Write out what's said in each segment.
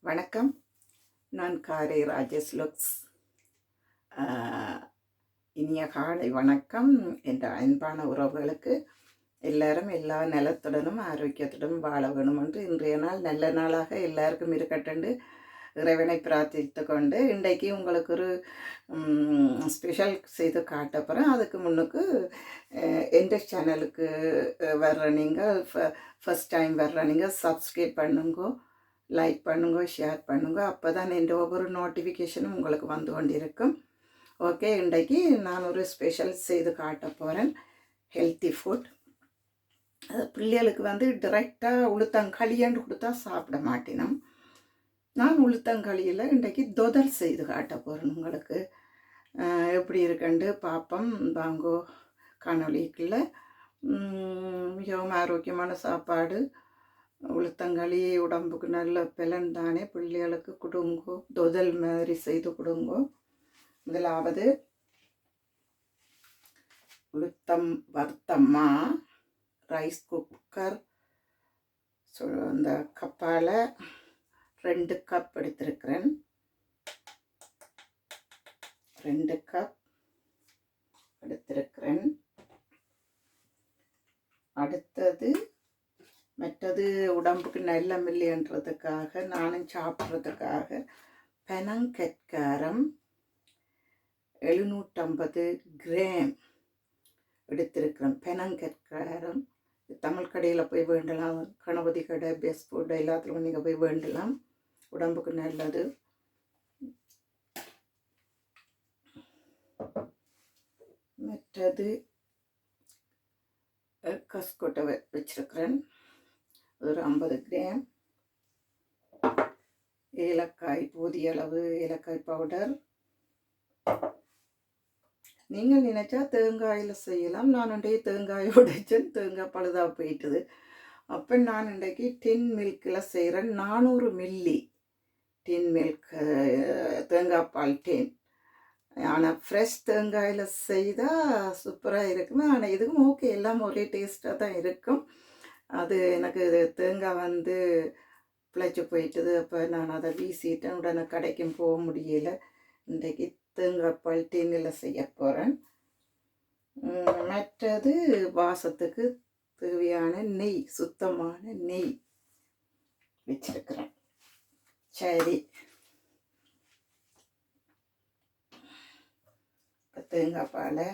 வணக்கம். நான் காரை ராஜேஷ் லுக்ஸ். இனிய காலை வணக்கம். என்ற அன்பான உறவுகளுக்கு எல்லாரும் எல்லா நலத்துடனும் ஆரோக்கியத்துடனும் வாழ வேணும் என்று இன்றைய நாள் நல்ல நாளாக எல்லாருக்கும் இருக்கட்டுண்டு இறைவனை பிரார்த்தித்து கொண்டு இன்றைக்கு உங்களுக்கு ஒரு ஸ்பெஷல் செய்து காட்ட போகிறேன். அதுக்கு முன்னுக்கு எந்த சேனலுக்கு வர்ற நீங்கள் ஃபஸ்ட் டைம் வர்ற நீங்கள் சப்ஸ்கிரைப் பண்ணுங்க, லைக் பண்ணுங்க, ஷேர் பண்ணுங்க. அப்போ தான் எந்த ஒவ்வொரு நோட்டிஃபிகேஷனும் உங்களுக்கு வந்து கொண்டிருக்கும். ஓகே, இன்றைக்கு நான் ஒரு ஸ்பெஷல் செய்து காட்ட போகிறேன். Healthy food. பிள்ளைகளுக்கு வந்து டிரெக்டாக உளுத்தங்களின்னு கொடுத்தா சாப்பிட மாட்டினோம். நான் உளுத்தங்களியில் இன்றைக்கு தொதல் செய்து காட்ட போகிறேன். உங்களுக்கு எப்படி இருக்குண்டு பார்ப்போம் வாங்கோ. காணொலிக்குள்ள மிகவும் ஆரோக்கியமான சாப்பாடு. உளுத்தங்களி உடம்புக்கு நல்ல பலன் தானே. பிள்ளைகளுக்கு கொடுங்கோ, தொதல் மாதிரி செய்து கொடுங்கோ. முதலாவது உளுத்தம் வறுத்தம்மா ரைஸ் குக்கர் அந்த கப்பால் 2 கப் எடுத்திருக்கிறேன். 2 கப் எடுத்திருக்கிறேன். அடுத்தது மற்றது உடம்புக்கு நல்ல மில்லின்றதுக்காக நானும் சாப்பிட்றதுக்காக பனங்கற்காரம் 750 கிராம் எடுத்திருக்கிறேன். பனங்கற்காரம் தமிழ் கடையில் போய் வேண்டலாம், கணபதி கடை, பெஸ்ட் ஃபுட் எல்லாத்துலையும் நீங்கள் போய் வேண்டலாம். உடம்புக்கு நல்லது. மற்றது கஸ்கொட்டை வச்சிருக்கிறேன், ஒரு 50 கிராம். ஏலக்காய் போதிய அளவு ஏலக்காய் பவுடர். நீங்கள் நினைச்சா தேங்காயில் செய்யலாம். நான் இன்றைக்கு தேங்காய் உடைச்சேன், தேங்காய் பழுதாக போயிட்டுது. அப்போ நான் இன்றைக்கு டின் மில்கில் செய்கிறேன். 400 மில்லி டின் மில்க் தேங்காய் பால் டின். ஆனால் ஃப்ரெஷ் தேங்காயில் செய்தால் சூப்பராக இருக்குமே. ஆனால் இதுவும் ஓகே, எல்லாம் ஒரே டேஸ்ட்டாக தான் இருக்கும். அது எனக்கு தேங்காய் வந்து பிழைச்சி போயிட்டுது. அப்போ நான் அதை வீசிட்டேன். உடனே கடைக்கும் போக முடியலை. இன்றைக்கு தேங்காய் பால் டின்னில் செய்ய போகிறேன். மற்றது வாசத்துக்கு தேவையான நெய், சுத்தமான நெய் வச்சிருக்கிறேன். சரி, தேங்காய் பாலை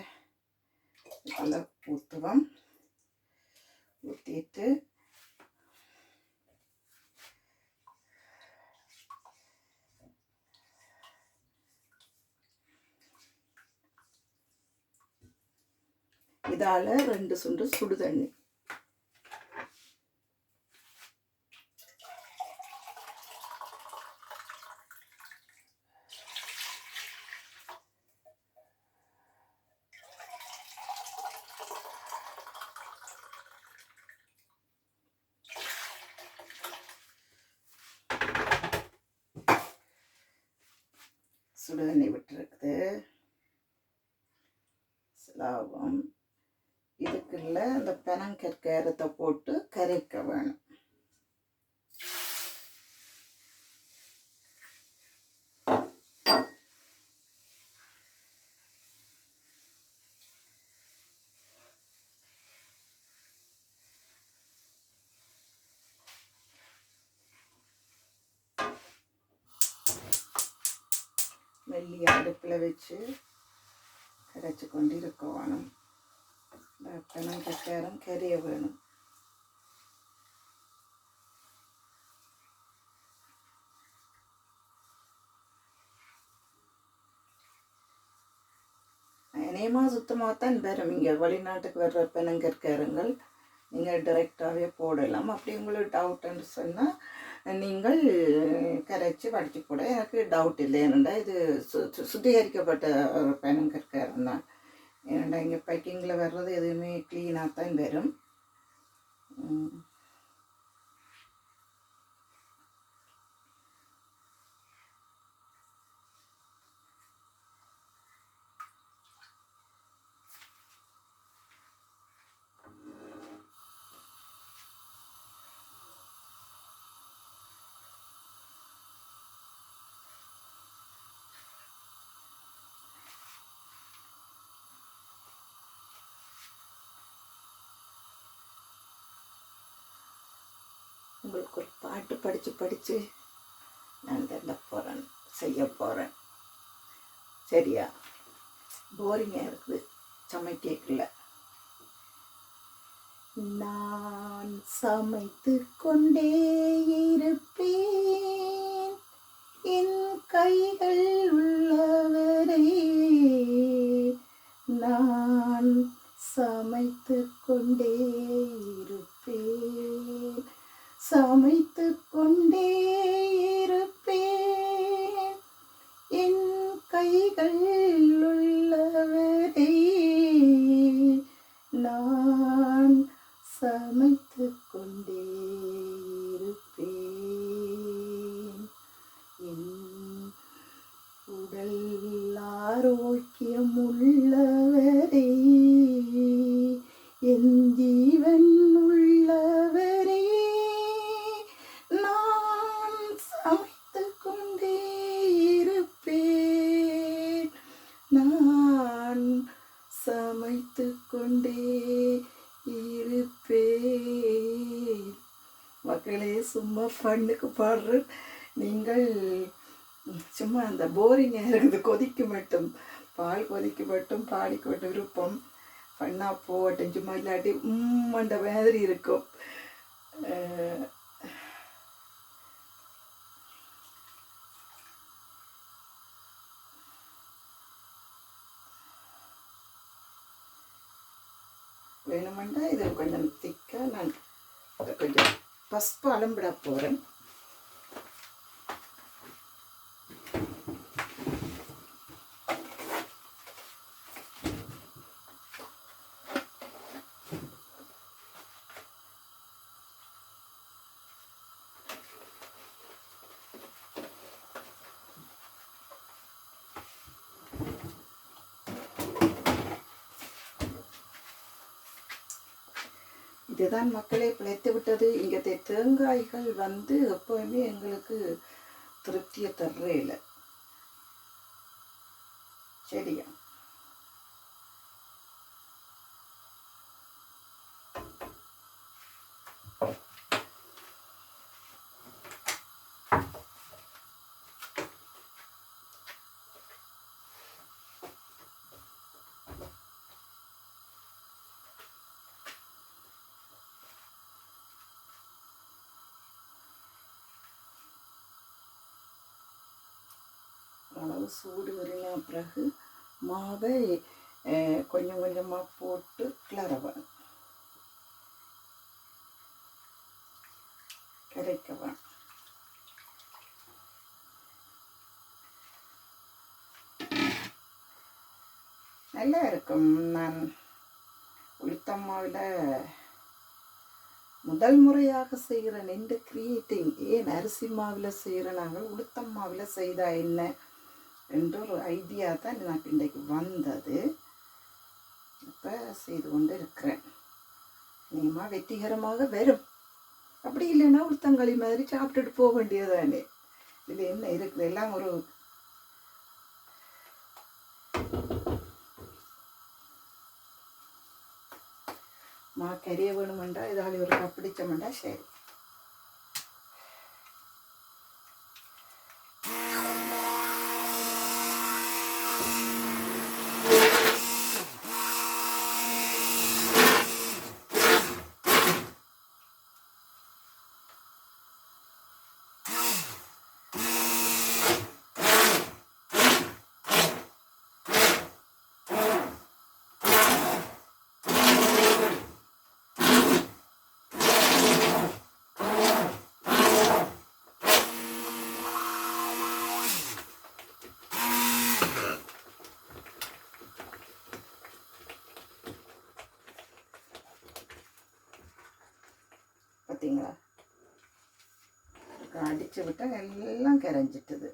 நல்லா ஊற்றுவோம். ஊற்றிட்டு இதால் 2 சுண்டு சுடு தண்ணி. சுடு தண்ணி விட்டுருக்குது. லாபம் இதுக்குள்ள அந்த பனங்கற்காரத்தை போட்டு கரைக்க வேணும். மெல்லிய அடுப்பில் வச்சு கரைச்சி கொண்டு இருக்க வேணும். பனங்கற்காரம் கரைய வேணும். அநேகமாக சுத்தமாகத்தான் வரும். இங்கே வெளிநாட்டுக்கு வர்ற பனங்கற்காரங்கள் நீங்கள் டைரெக்டாகவே போடலாம். அப்படி உங்களுக்கு டவுட்டுன்னு சொன்னால் நீங்கள் கரைச்சி வடித்து போட. எனக்கு டவுட் இல்லை. ஏனெண்டா இது சுத்திகரிக்கப்பட்ட ஒரு பனங்கற்காரம் தான். ஏனெண்டா இங்கே பேக்கிங்கில் வர்றது எதுவுமே க்ளீனாக தான் வரும். உங்களுக்கு ஒரு பாட்டு படித்து நான் தந்த போகிறேன், செய்ய போகிறேன். சரியா? போரிங்காக இருக்குது சமைக்கல. நான் சமைத்து கொண்டே இருப்பேன், என் கைகள் உள்ளவரை நான் சமைத்து கொண்டே இருப்பேன், சமைத்து கொண்டே இருப்பேன், என் கைகள் உள்ளவரை நான் சமைத்து கொண்டே இருப்பேன், என் உடல் ஆரோக்கியம் உள்ளவரை என் ஜீவன் உள்ளவரை நான் சமைத்து கொண்டே இருப்பேன், நான் சமைத்து கொண்டே இருப்பேன். மக்களே, சும்மா பண்ணுக்கு பாடுறேன். நீங்கள் சும்மா அந்த போரிங்காக இருக்குது, கொதிக்க மட்டும் பால் கொதிக்க மட்டும் பாடிக்கொண்டு விருப்பம் பண்ணா போகட்டும். சும்மா இல்லாட்டி அந்த மாதிரி இருக்கும். வேணுமெண்டா இது கொஞ்சம் திக்காக நான் கொஞ்சம் பஸ்பு அலம்பிட போகிறேன். இதுதான் மக்களே பிழைத்து விட்டது. இங்கே தேங்காய்கள் எப்போவுமே எங்களுக்கு திருப்தியை தர்றே இல்லை. சரியா? அளவு சூடு வரையின பிறகு மாவை கொஞ்சம் கொஞ்சமாக போட்டு கிளறவேன், கிடைக்கவேன். நல்லா இருக்கும். நான் உளுத்தம்மாவில் முதல் முறையாக செய்கிறேன் இந்த கிரியேட்டிங். ஏன் அரிசி மாவில் செய்கிற நாங்கள் உளுத்தம் மாவில் செய்தா என்ன என்ற ஒரு ஐடியா தான் எனக்கு இன்றைக்கு வந்தது. இப்போ செய்து கொண்டு இருக்கிறேன். நிச்சயமாக வெற்றிகரமாக வரும். அப்படி இல்லைன்னா உளுத்தங்களி மாதிரி சாப்பிட்டுட்டு போக வேண்டியதானே. இதில் என்ன இருக்குது? எல்லாம் ஒரு மா கறிய வேணுமெண்டா இதால் ஒரு கப் பிடிச்சமெண்டா சரி. பார்த்தீங்களா? அடித்து விட்டால் எல்லாம் கரைஞ்சிட்டுது.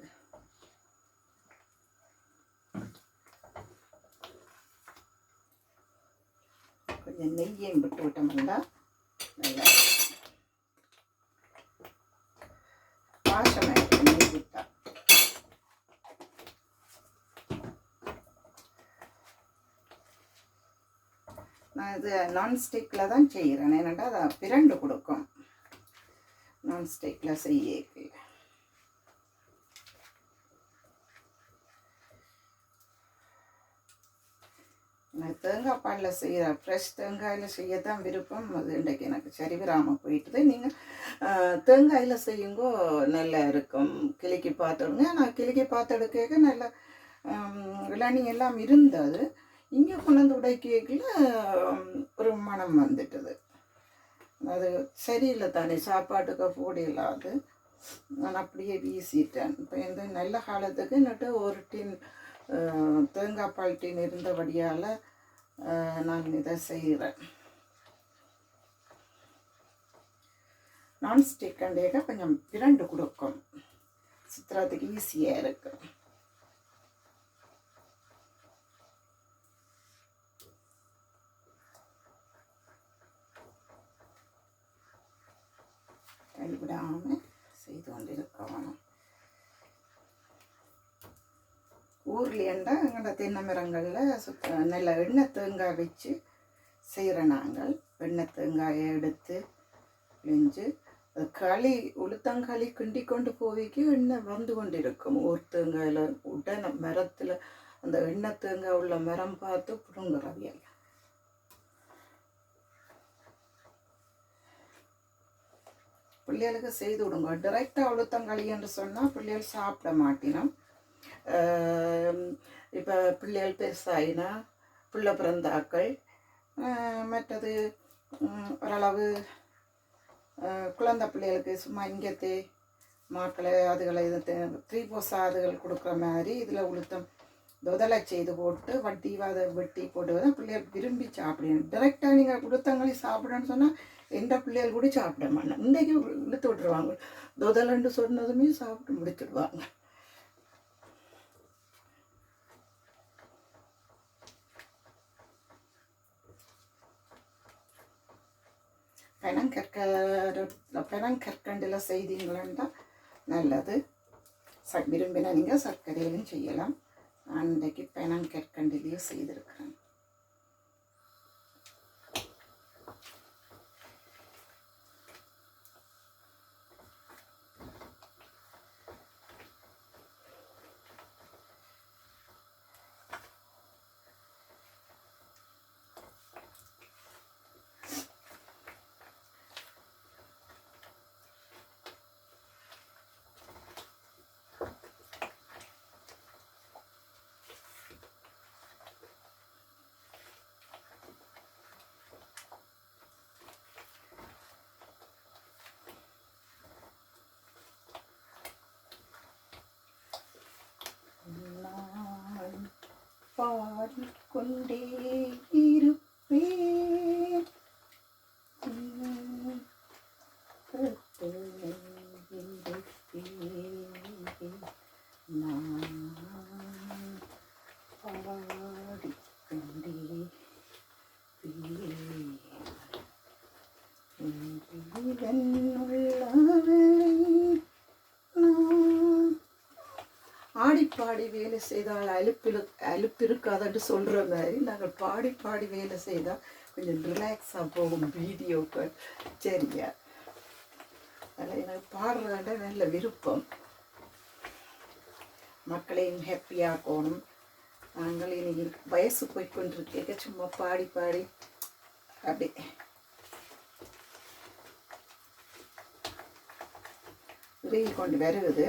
கொஞ்சம் நெய்யையும் விட்டு விட்டோம்னா நல்லா பாசமாக இருக்கும். நெய் விட்டா நான் இது நான்ஸ்டிக்கில் தான் செய்கிறேன். ஏன்னாட்டா அதை பிரண்டு கொடுக்கும். நான்ஸ்டிக்கில் செய்ய தேங்காய் பாலில் செய்கிற ஃப்ரெஷ் தேங்காயில் செய்யத்தான் விருப்பம். அது இன்றைக்கு எனக்கு சரி வராமல் போயிட்டுது. நீங்கள் தேங்காயில் செய்யுங்கோ நல்லா இருக்கும். கிளிக்கி பார்த்துடுங்க. நான் கிளிக்கி பார்த்துடுக்க நல்லா இளநீ எல்லாம் இருந்தது. இங்கே கொண்டாந்து உடைக்கல ஒரு மனம் வந்துட்டுது. அது சரியில்லை தானே, சாப்பாட்டுக்கு போடில்லாது. நான் அப்படியே வீசிட்டேன். இப்போ இந்த நல்ல காலத்துக்கு நட்டு ஒரு டின் தேங்காய் பால் டின் இருந்தபடியால் நான் இதை செய்கிறேன். நான்ஸ்டிக் அண்டேக கொஞ்சம் பிரண்டு கொடுக்கும், சுற்றுறதுக்கு ஈஸியாக இருக்கு. கைவிடாமல் செய்து கொண்டிருக்கணும். ஊர்லேண்டா எங்களோட தென்னை மரங்களில் நல்ல எண்ணெய் தேங்காய் வச்சு செய்கிற நாங்கள். எண்ணெய் தேங்காயை எடுத்து பிழிஞ்சு களி உளுத்தங்களி கிண்டி கொண்டு போவிக்கு எண்ணெய் வந்து கொண்டு இருக்கும். ஊர் தேங்காயில் உடனே மரத்தில் அந்த எண்ணெய் தேங்காய் உள்ள மரம் பார்த்து பிடுங்குறவியல். பிள்ளைகளுக்கு செய்து விடுங்க. டைரெக்டாக உளுத்தங்களி என்று சொன்னால் பிள்ளைகள் சாப்பிட மாட்டினோம். இப்போ பிள்ளைகள் பெருசாயினா பிள்ளை பிறந்தாக்கள் மற்றது ஓரளவு குழந்தை பிள்ளைகளுக்கு சும்மா இங்கத்தே மாக்களை அதுகளை த்ரீபோசாதுகள் கொடுக்குற மாதிரி இதில் உளுத்தம் தொதலை செய்து போட்டு வட்டிவாத வெட்டி போட்டு பிள்ளைகள் விரும்பி சாப்பிடணும். டைரெக்டாக நீங்கள் உளுத்தங்களி சாப்பிடணும்னு சொன்னால் எந்த பிள்ளைகள் கூட சாப்பிட மாட்டேன். இன்றைக்கு இழுத்து விட்டுருவாங்க. தொதலண்டு சொன்னதுமே சாப்பிட்டு முடிச்சுடுவாங்க. பெனங்கற்கண்டில் செய்தீங்களா நல்லது. விரும்பினா நீங்கள் சர்க்கரையிலும் செய்யலாம். நான் இன்றைக்கு பெனங்கற்கண்டிலையும் செய்திருக்கிறேன். பாடிக்கொண்டே இருப்பேன் நான் பாடிக்கொண்டே ஆடிப்பாடி வேலை செய்தால் அலுப்பிருக்காதுன்னு சொல்கிற மாதிரி நாங்கள் பாடி பாடி வேலை செய்தால் கொஞ்சம் ரிலாக்ஸாக போகும் வீடியோக்கள். சரியா, அதில் எனக்கு பாடுறதாண்ட நல்ல விருப்பம். மக்களையும் ஹாப்பியாக்கணும். நாங்கள் இனி வயசு போய்கொண்டிருக்க சும்மா பாடி பாடி அப்படி உருகி கொண்டு வருவது.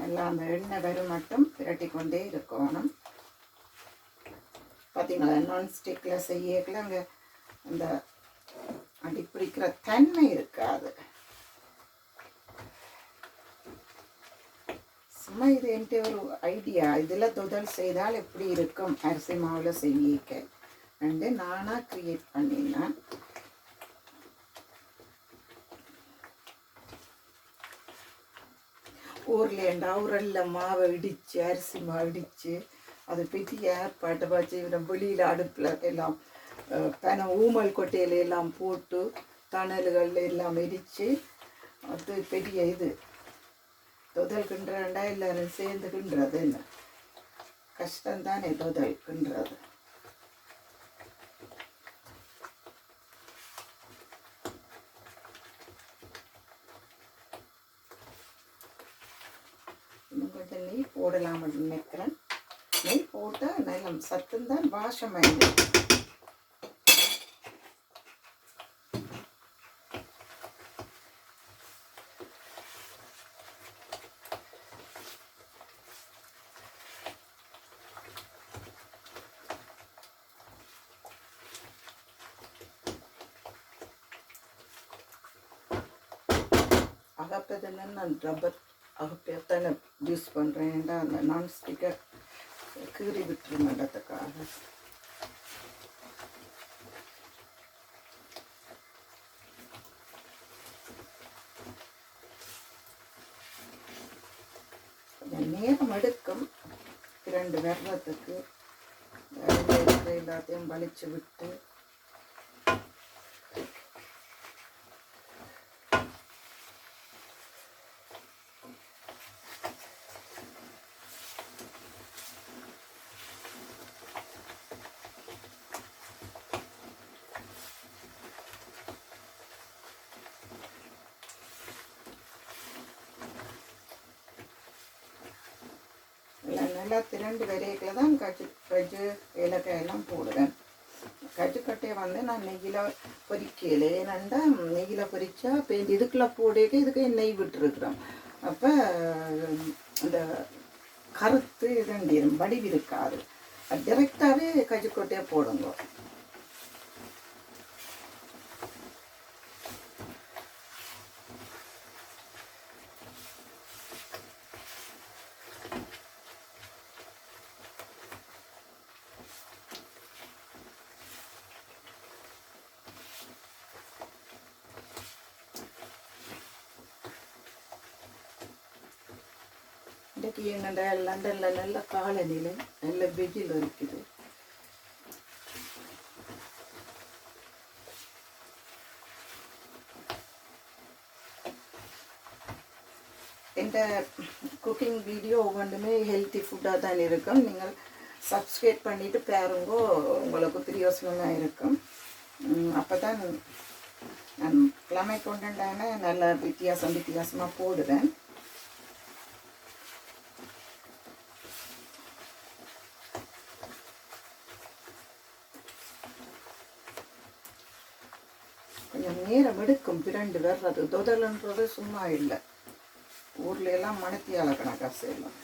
எல்லாம் அந்த எண்ணெய் வரும் மட்டும் பிரட்டி கொண்டே இருக்கணும். பார்த்தீங்களா, நான்ஸ்டிக்கில் செய்யக்கில் அங்கே அந்த அடி பிடிக்கிற தன்மை இருக்காது. சும்மா இது என்கிட்ட ஒரு ஐடியா, இதில் தொதல் செய்தால் எப்படி இருக்கும் அரிசி மாவில் செய்யிக்க ரெண்டு நானாக க்ரியேட் பண்ணினேன். ஊர்லேண்டா உரல்ல மாவை இடித்து அரிசி மாவு இடித்து அதை பெரிய ஏற்பாட்டை வச்சு வெளியில் அடுப்பில் எல்லாம் ஊமல் கொட்டையில எல்லாம் போட்டு தணல்கள் எல்லாம் இடித்து அது பெரிய இது தொதல் கிண்டுறண்டா எல்லாரும் சேர்ந்து கிண்டுறது. என்ன கஷ்டம்தானே தொதல் கிண்டுறது. கொஞ்சம் நெய் போடலாம்னு நினைக்கிறேன். நெய் போட்டால் நல்ல சத்துந்தான் வாசமாயிடும். அகப்பதில் நான் ரப்பர் அகப்பையத்தானே யூஸ் பண்ணுறேன்டா, அந்த நான்ஸ்டிக்கை கீறி விட்டுருமன்றதுக்காக. கொஞ்சம் நேரம் எடுக்கும் 2 வர்றதுக்கு. எல்லாத்தையும் வலிச்சு விட்டு நல்லா திரண்டு வரையில தான் கஜு ஏலக்காய் எல்லாம் போடுவேன். கஜுக்கட்டையை வந்து நான் நெய்யில் பொரிக்கல. ஏன்னாண்டா நெய்யில் பொரிச்சா இப்போ இதுக்குள்ளே போடையே இதுக்கு நெய் விட்டுருக்குறோம். அப்போ இந்த கருத்து இதண்டிடும் வடிவிருக்காது. டிரெக்டாகவே கஜுக்கொட்டையை போடுங்க. இன்றைக்கு எங்கள்ட லண்டனில் நல்ல காலநிலை, நல்ல வெயில் இருக்குது. இந்த குக்கிங் வீடியோ ஒவ்வொன்றுமே ஹெல்த்தி ஃபுட்டாக தான் இருக்கும். நீங்கள் சப்ஸ்கிரைப் பண்ணிவிட்டு பாருங்கோ, உங்களுக்கு பிரயோசனமாக இருக்கும். அப்போ தான் நான் கிழமை கொண்டுண்டான நல்ல வித்தியாசமாக போடுவேன். கொஞ்சம் நேரம் எடுக்கும் பிரண்டு வர்றது. தொதல்ன்றது சும்மா இல்லை. ஊரில் எல்லாம் மணத்தியால கணக்காக செய்யலாம்.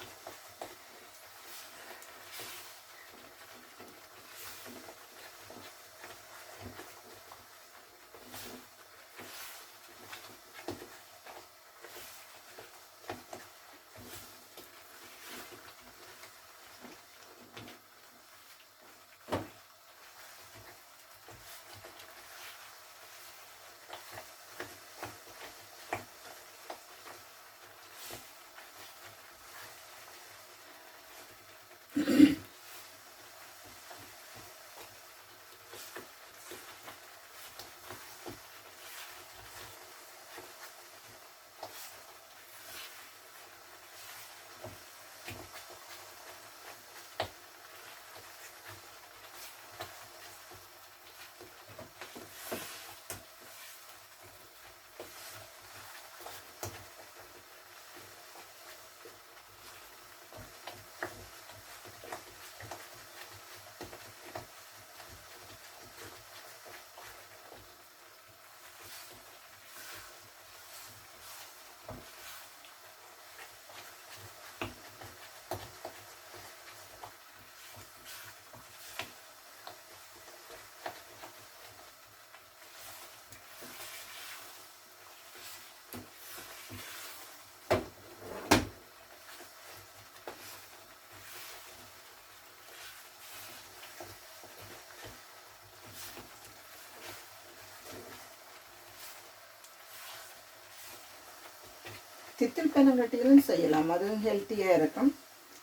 தித்தில் பெனங்கட்டியும் செய்யலாம். அதுவும் ஹெல்த்தியாக இருக்கும்.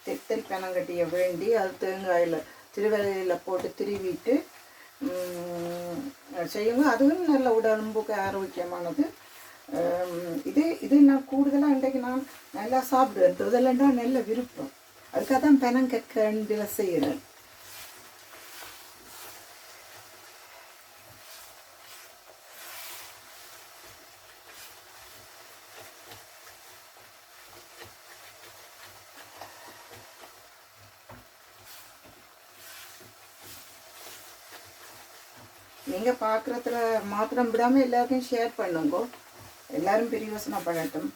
தித்தில் பெனங்கட்டியை வேண்டி அது தேங்காயில் திருவரையில் போட்டு திருவிட்டு செய்யுங்க. அதுவும் நல்ல உடம்புக்கு ஆரோக்கியமானது. இது நான் கூடுதலாக இன்றைக்கு நான் நல்லா சாப்பிடுவேன். இதெல்லாம்டா நல்ல விருப்பம். அதுக்காக தான் பெனங்கற்கண்டில் செய்கிறேன். நீங்கள் பார்க்குறதுல மாத்திரம் விடாமல் எல்லாருக்கும் ஷேர் பண்ணுங்க, எல்லோரும் பிரயோசனப்படட்டும்.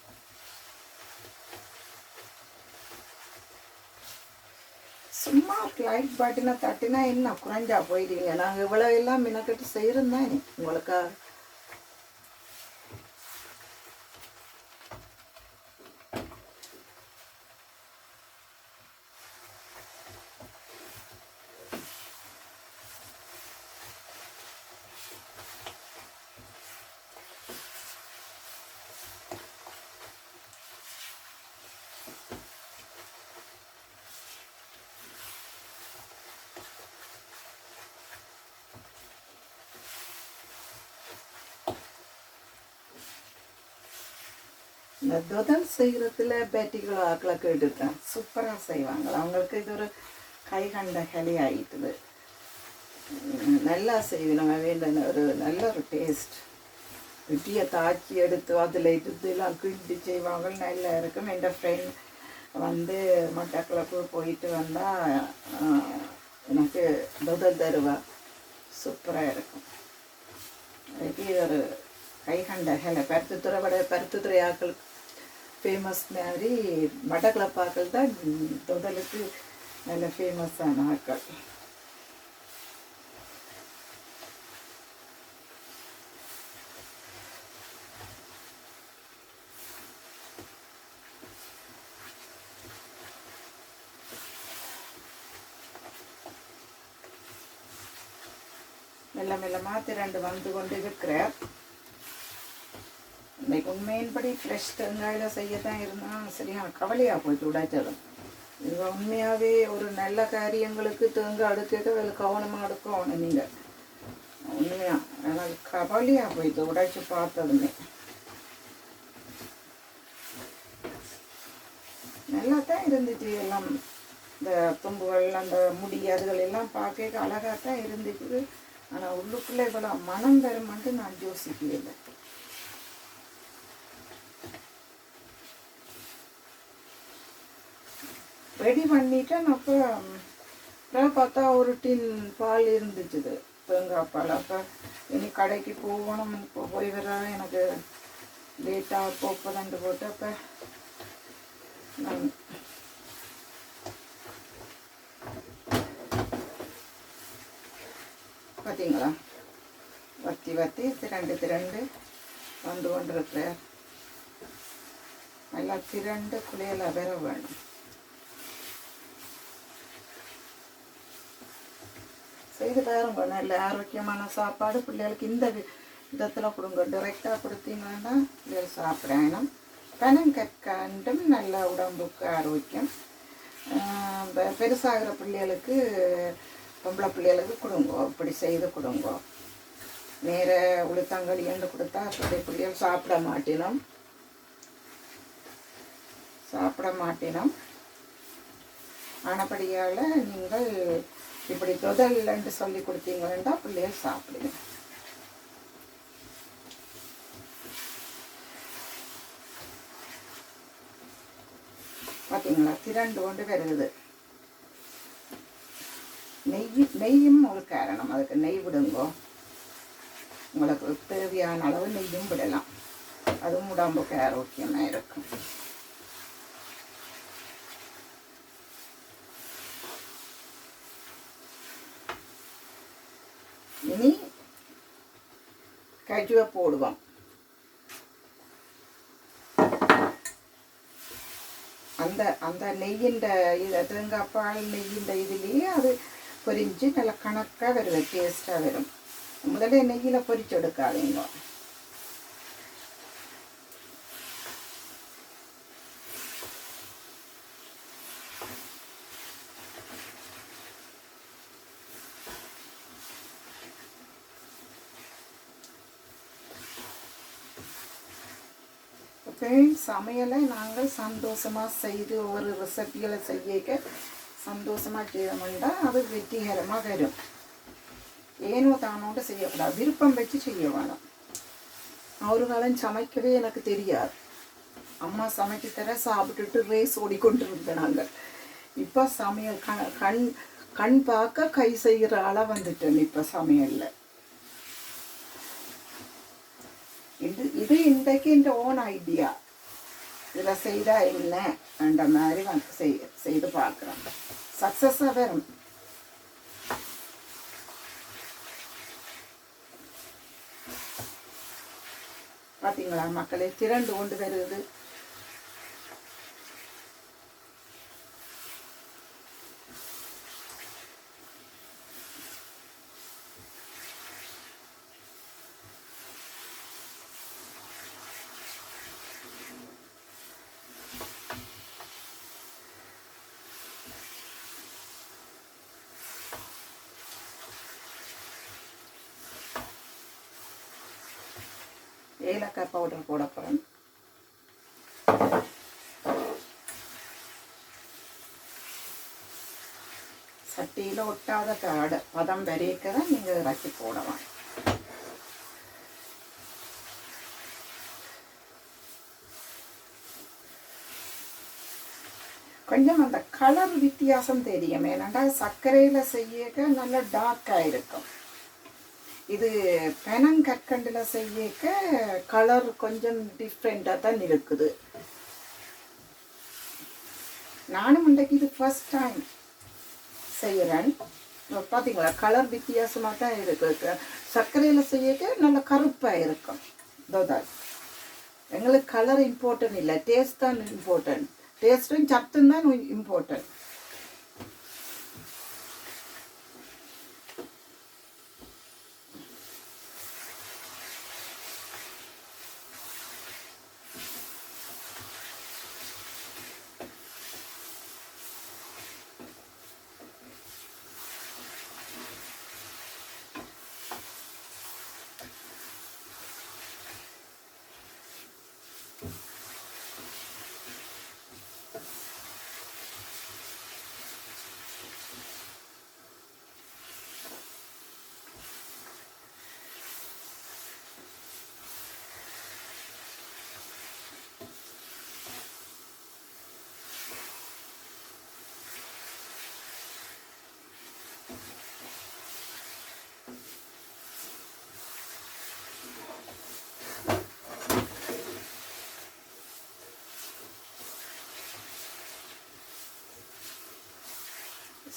சும்மா லைக் பட்டனை தட்டினா என்ன குறைஞ்சா போயிடுவீங்க. நாங்கள் இவ்வளோ எல்லாம் மினக்கட்டு செய்கிறோம் தானே உங்களுக்காக. இந்த தொதல் செய்கிறதுல பேட்டிகள் ஆக்களை கேட்டுருக்கேன், சூப்பராக செய்வாங்க. அவங்களுக்கு இது ஒரு கை கண்ட கலி ஆகிட்டுது. நல்லா செய்வினவங்க வேண்டிய ஒரு நல்ல ஒரு டேஸ்ட். இட்டியை தாக்கி எடுத்து அதில் இதெல்லாம் கிண்டி செய்வாங்க, நல்லா இருக்கும். என் ஃப்ரெண்ட் வந்து மட்டக்களப்பு போயிட்டு வந்தால் எனக்கு தொதல் தருவா, சூப்பராக இருக்கும். அதுக்கு ஒரு கை கண்ட கலை. பருத்துத்துறை ஆக்கள் ஃபேமஸ் மாதிரி மட்டக்களப்பாக்கள் தான் தொதலுக்கு நல்ல ஃபேமஸான ஆக்கள். மெல்ல மெல்லமாக திரண்டு வந்து கொண்டு இருக்கிறார். இன்னைக்கு உண்மையின்படி ஃப்ரெஷ் தேங்காயில் செய்யத்தான் இருந்தால் சரியான கவலையாக போயிட்டு உடைச்சதும். இது உண்மையாகவே ஒரு நல்ல காரியங்களுக்கு தேங்காய் அடுக்க கவனமாக எடுக்கணும் நீங்கள். உண்மையாக எனக்கு கவலையாக போயிட்டு உடைச்சி பார்த்ததுமே. நல்லா தான் இருந்துச்சு எல்லாம். இந்த தும்புகள் அந்த முடி அதுகள் எல்லாம் பார்க்க அழகாக தான் இருந்துச்சு. ஆனால் உள்ளுக்குள்ளே இவ்வளோ மனம் வருமான்ட்டு நான் யோசிக்கவே. ரெடி பண்ணிட்டேன். அப்போ பார்த்தா ஒரு டின் பால் இருந்துச்சுது, தேங்காய் பால். அப்போ இனி கடைக்கு போகணும், இப்போ போய் வர எனக்கு லேட்டாக போப்பதண்டு போட்டு அப்போ நான் பார்த்தீங்களா வத்தி வத்தி திரண்டு வந்து கொண்டிருக்கிறேன். நல்லா திரண்டு குளியல வேற வேணும். செய்து பாருங்க, நல்ல ஆரோக்கியமான சாப்பாடு பிள்ளைகளுக்கு இந்த விதத்தில் கொடுங்க. டைரெக்டாக கொடுத்தீங்கன்னா பிள்ளைகள் சாப்பிடணும். பனங்கற்கண்டும் நல்ல உடம்புக்கு ஆரோக்கியம். பெருசாகிற பிள்ளைகளுக்கு பொம்பளை பிள்ளைகளுக்கு கொடுங்க, இப்படி செய்து கொடுங்க. நேர உளுத்தங்களி என்று கொடுத்தா அப்படி பிள்ளைகள் சாப்பிட மாட்டினோம். ஆனபடியால் நீங்கள் இப்படி தொதல்ன்னு சொல்லி கொடுத்தீங்கன்னா பிள்ளைகள் சாப்பிடுங்க. பார்த்தீங்களா திரண்டு கொண்டு வருது. நெய்யும் ஒரு காரணம். அதுக்கு நெய் விடுங்கோ. உங்களுக்கு தேவையான அளவு நெய்யும் விடலாம். அதுவும் உடம்புக்கு ஆரோக்கியமாக இருக்கும். இனி கஜுவை போடுவோம். அந்த நெய்யின் தேங்காய் பால் நெய்யின் இதுலேயே அது பொரிஞ்சு நல்லா கணக்காக வருது, டேஸ்ட்டாக வரும். முதல்ல நெய்யில் பொரிச்சு எடுக்காதீங்க. சமையலை நாங்கள் சந்தோஷமாக செய்து ஒவ்வொரு ரெசிபிகளை செய்ய சந்தோஷமாக செய்யணும்னா அது வெற்றிகரமாக வரும். ஏனோ தானோண்டு செய்யக்கூடாது, விருப்பம் வச்சு செய்ய வேணும். ஒரு காலம் சமைக்கவே எனக்கு தெரியாது. அம்மா சமைச்சு தர சாப்பிட்டுட்டு ரேஸ் ஓடிக்கொண்டு இருந்தேன் நாங்கள். இப்போ சமையல் கண் பார்க்க கை செய்கிற ஆளாக வந்துட்டேன் இப்போ சமையலில். இது இன்றைக்கு இந்த ஓன் ஐடியா. இதில் செய்தால் என்ன அந்த மாதிரி செய்து பார்க்குறோம். சக்ஸஸாக வரும். பார்த்தீங்களா மக்களே, திரண்டு கொண்டு வருது. ஏலக்காய் பவுடர் போட போகிறேன். சட்டியில் ஒட்டாத பதம் வரைக்க தான் நீங்கள் இறக்கி போடலாம். கொஞ்சம் அந்த கலர் வித்தியாசம் தெரியும். ஏன்னாண்டா சர்க்கரையில் செய்யக்க நல்லா டார்க்காக இருக்கும். இது பெனங்கற்கண்டில் செய்யக்க கலர் கொஞ்சம் டிஃப்ரெண்ட்டாக தான் இருக்குது. நானும் இன்றைக்கு இது ஃபர்ஸ்ட் டைம் செய்கிறேன். பார்த்தீங்களா, கலர் வித்தியாசமாக தான் இருக்குது. சர்க்கரையில் செய்யக்க நல்ல கருப்பாக இருக்கும். தோதா எங்களுக்கு கலர் இம்பார்ட்டன்ட் இல்லை, டேஸ்ட் தான் இம்பார்ட்டன்ட். டேஸ்ட்டும் சத்தும் தான் இம்பார்ட்டன்ட்.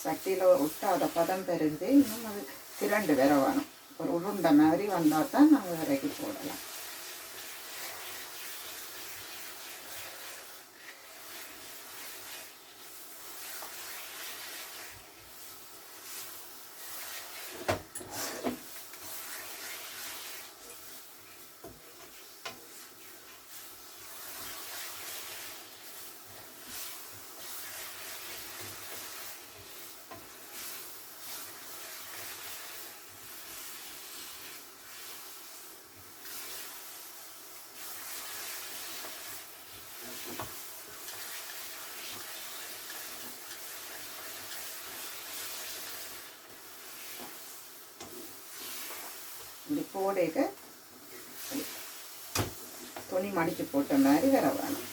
சட்டியில் விட்டாத பதம் பெருகுது. இன்னும் அது திரண்டு வேற வேணும். ஒரு உருண்டை மாதிரி வந்தால் தான் நாங்கள் விறகி போடலாம். இப்படி போடைக்க துணி மடித்து போட்ட மாதிரி வேற வேணும்.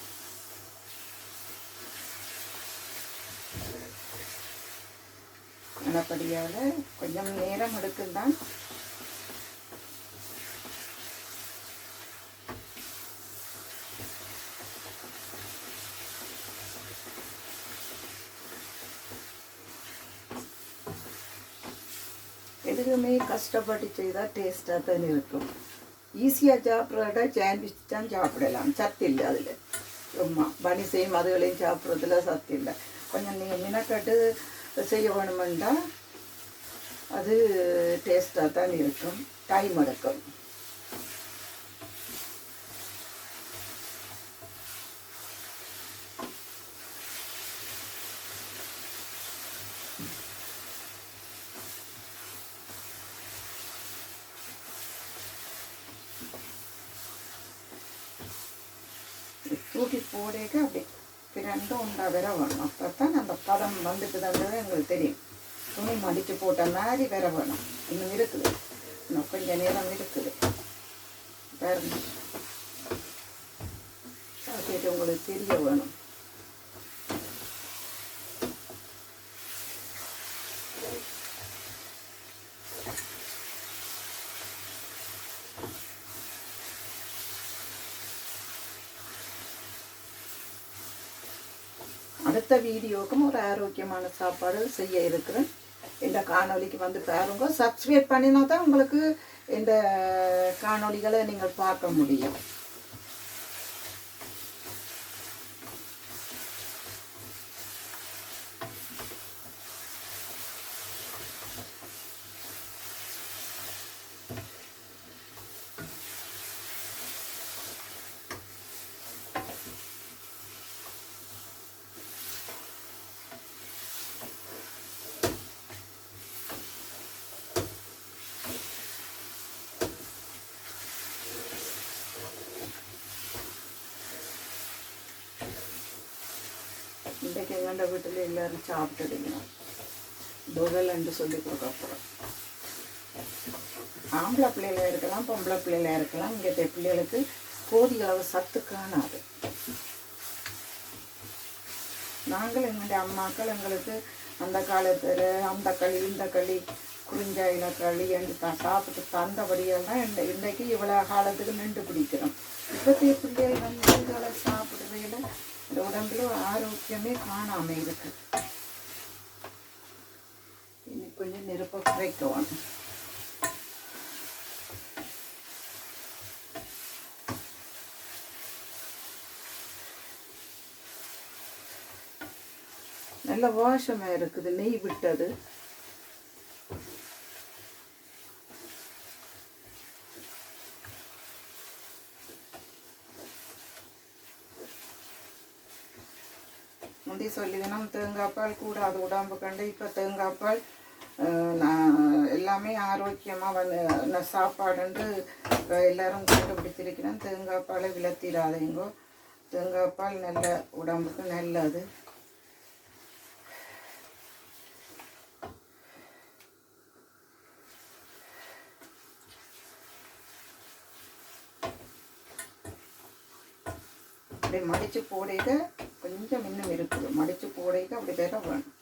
நல்லபடியால் கொஞ்சம் நேரம் எடுக்குந்தான். எதுவுமே கஷ்டப்பட்டு செய்தால் டேஸ்ட்டாக தான் இருக்கும். ஈஸியாக சாப்பிட்றத சாண்ட்விச் தான் சாப்பிடலாம், சத்து இல்லை அதில். சும்மா பனி செய்யும் அதுகளையும் சாப்பிட்றதுல சத்து இல்லை. கொஞ்சம் நீங்கள் மினக்கட்டு செய்ய வேணுமெண்டா அது டேஸ்ட்டாக தான் இருக்கும், டைம் எடுக்கும். தூக்கி போடேக்க அப்படி ரெண்டும் உண்டா வேற வேணும். அப்போ தான் அந்த பதம் வந்துட்டுதான்றது எங்களுக்கு தெரியும். துணி மடித்து போட்ட மாதிரி வேற வேணும். இன்னும் இருக்குது, இன்னும் கொஞ்சம் நேரம் இருக்குது. பாருங்க, சாப்பிட்டு உங்களுக்கு தெரிய வேணும். அடுத்த வீடியோவுக்கும் ஒரு ஆரோக்கியமான சாப்பாடு செய்ய இருக்கிறேன். இந்த காணொலிக்கு வந்து பாருங்க. சப்ஸ்கிரைப் பண்ணினா தான் உங்களுக்கு இந்த காணொலிகளை நீங்கள் பார்க்க முடியும். இன்றைக்கு எங்கள் வீட்டில் எல்லோரும் சாப்பிட்டுடுங்க. புகழ் என்று சொல்லி கொடுக்க போகிறோம். ஆம்பளை பிள்ளைகளாக இருக்கலாம், பொம்பளை பிள்ளைகளாக இருக்கலாம். இங்கே பிள்ளைகளுக்கு போதிய அளவு சத்து காணாது. நாங்கள் எங்களுடைய அம்மாக்கள் எங்களுக்கு அந்த காலத்தில் அந்த களி இந்த களி குறிஞ்சாயில களி என்று சாப்பிட்டு தந்தபடியெல்லாம் இன்றைக்கு இவ்வளோ காலத்துக்கு நின்று பிடிக்கிறோம். இப்போத்தைய பிள்ளைகள் வந்து இதுகளை சாப்பிடுறதுல இந்த உடம்புல ஆரோக்கியமே காணாமல் இருக்கு. இன்னைக்கு கொஞ்சம் நெருப்பை குறைக்கணும். நல்ல வாசமாக இருக்குது, நெய் விட்டது. முந்தி சொல்லிக்கணும் தேங்காய் பால் கூடாது உடம்பு கண்டு. இப்போ தேங்காய் பால் எல்லாமே ஆரோக்கியமாக வந்து சாப்பாடுண்டு எல்லோரும் கண்டுபிடிச்சிருக்கிறேன். தேங்காய் பாலை விளத்திடாதீங்கோ. தேங்காய் பால் நல்ல உடம்புக்கு நல்லது. அப்படி மடித்து போடையில கொஞ்சம் இன்னும் இருக்குது. மடித்து போடையில அப்படி வேற வேணும்.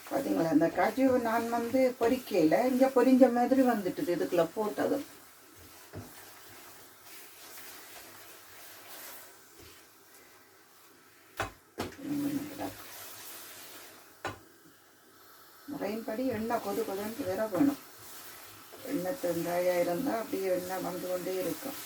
பார்த்தீங்களா, இந்த காஜு நான் வந்து பொரிக்கையில் இங்கே பொரிஞ்ச மாதிரி வந்துட்டுது. இதுக்குள்ள போட்டதும் முறையின்படி எண்ணெய் கொதுன்னு வேற வேணும். எண்ணெய் தேங்காயாக இருந்தால் அப்படியே எண்ணெய் வந்து கொண்டே இருக்கும்.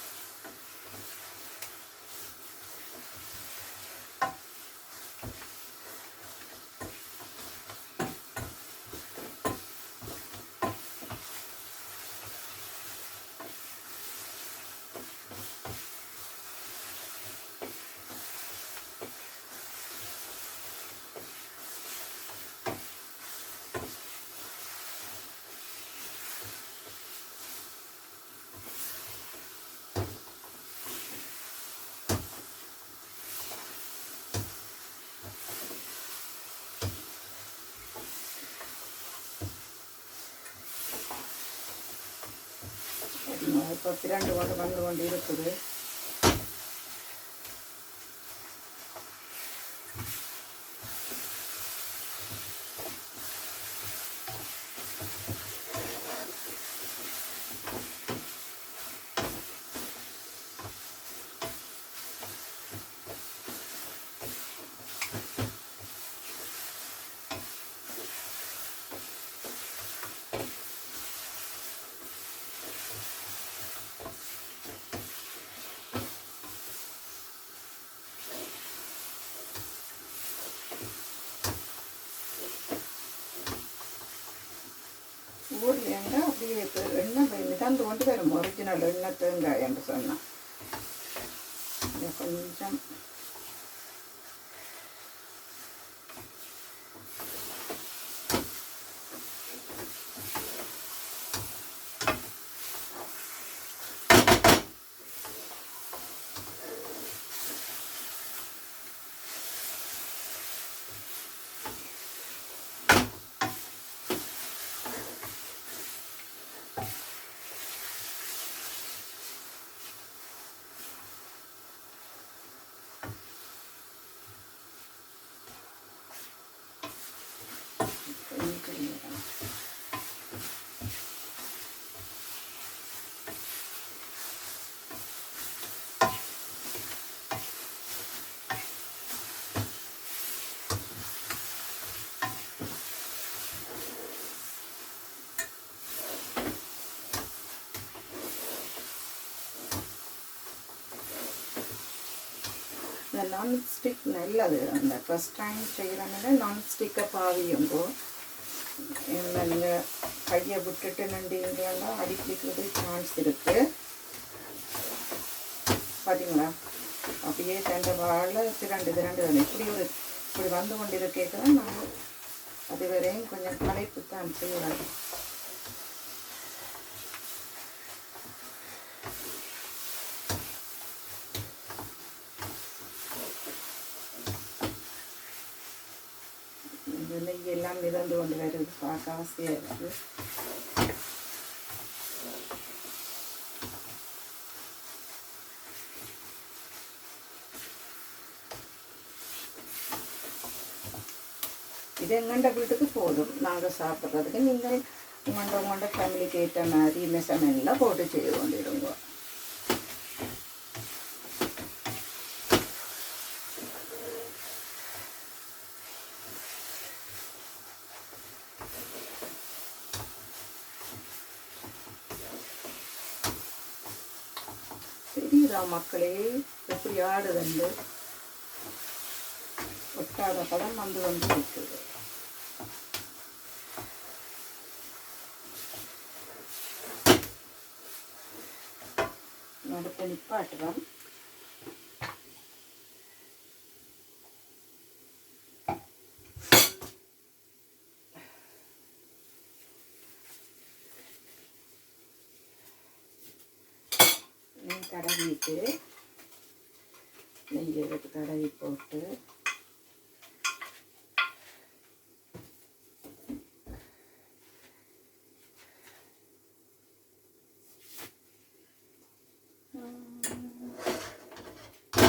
இப்போ 2 வந்து கொண்டு இருக்குது. ஊரில் எண்ணெய் அப்படியே எண்ணெய் மிதந்து கொண்டு வரும். ஒரிஜினல் எண்ணெய் தேங்காய் என்று சொன்னால் கொஞ்சம் நான்ஸ்டிக் நல்லது. அந்த ஃபஸ்ட் டைம் செய்கிறனால நான்ஸ்டிக்கை பாவியுங்கோ. நீங்கள் கையை விட்டுட்டு நண்டிங்கன்னா அடிப்பிடிக்கிறது சான்ஸ் இருக்குது. பார்த்தீங்களா, அப்படியே தண்டை வாழை திரண்டு தானே இப்படி வந்து கொண்டிருக்கேன். நான் அது வரையும் கொஞ்சம் களைப்பு தான் செய்கிறேன். நெய்யெல்லாம் மிதந்து கொண்டு வருது, பார்க்க ஆசையாக இருக்குது. இது எங்கண்ட வீட்டுக்கு போதும் நாங்கள் சாப்பிட்றதுக்கு. நீங்கள் உங்கள்ட ஃபேமிலிக்கு ஏற்ற மாதிரி மெஷர்மெண்ட்லாம் போட்டு செய்து கொண்டிடுங்க. தெரியுதா மக்களே எப்படி ஆடுதுண்டு? ஒட்டாத பதம் வந்து இருக்குது. அடுத்த நிப்பாட்டுறோம். தடவிட்டு நெய்யை எடுத்து தடவி போட்டு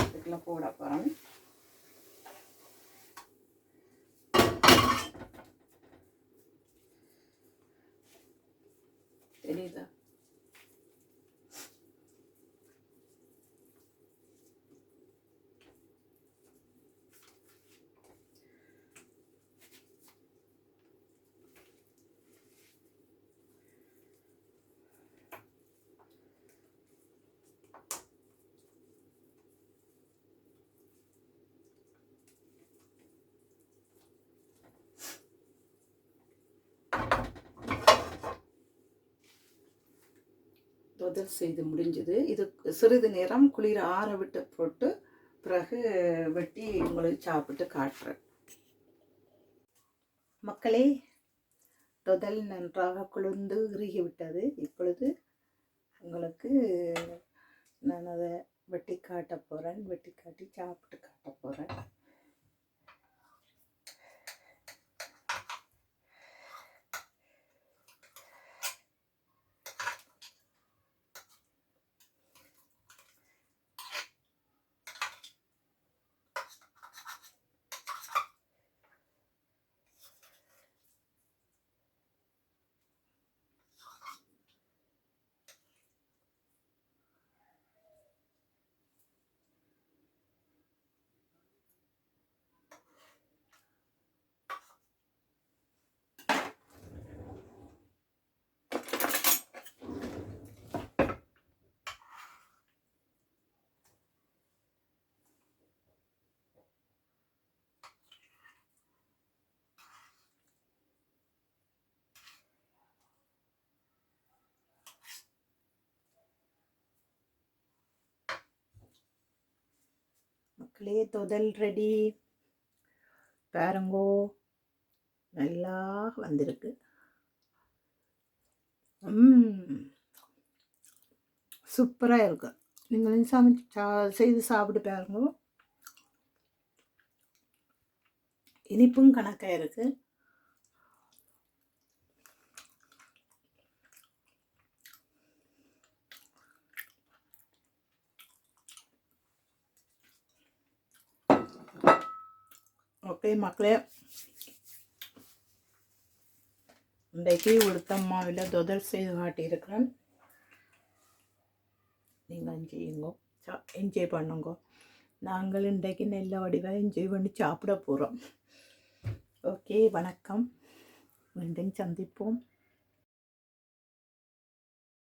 இதுக்கெல்லாம் போட போகிறோம். தெரியுதா? தொதல் செய்து முடிஞ்சது. இது சிறிது நேரம் குளிர ஆற விட்டு போட்டு பிறகு வெட்டி உங்களுக்கு சாப்பிட்டு காட்டுறேன். மக்களே, தொதல் நன்றாக குளிர்ந்து இறுகிவிட்டது. இப்பொழுது உங்களுக்கு நான் அதை வெட்டி காட்ட போகிறேன். வெட்டி காட்டி சாப்பிட்டு காட்ட போகிறேன். மக்களே, தொதல் ரெடி பாருங்கோ, நல்லா வந்திருக்கு. சூப்பராக இருக்கு. நீங்களும் செய்து சாப்பிட்டு பாருங்க. இனிப்பும் கணக்காக இருக்கு. ஓகே மக்களே, இன்றைக்கு உளுத்தம்மாவில் தொதல் செய்து காட்டியிருக்கிறேன். நீங்கள் செய்யுங்க, என்ஜாய் பண்ணுங்க. நாங்கள் இன்றைக்கு நல்ல வடிவாக என்ஜாய் பண்ணி சாப்பிட போகிறோம். ஓகே, வணக்கம். மீண்டும் சந்திப்போம்.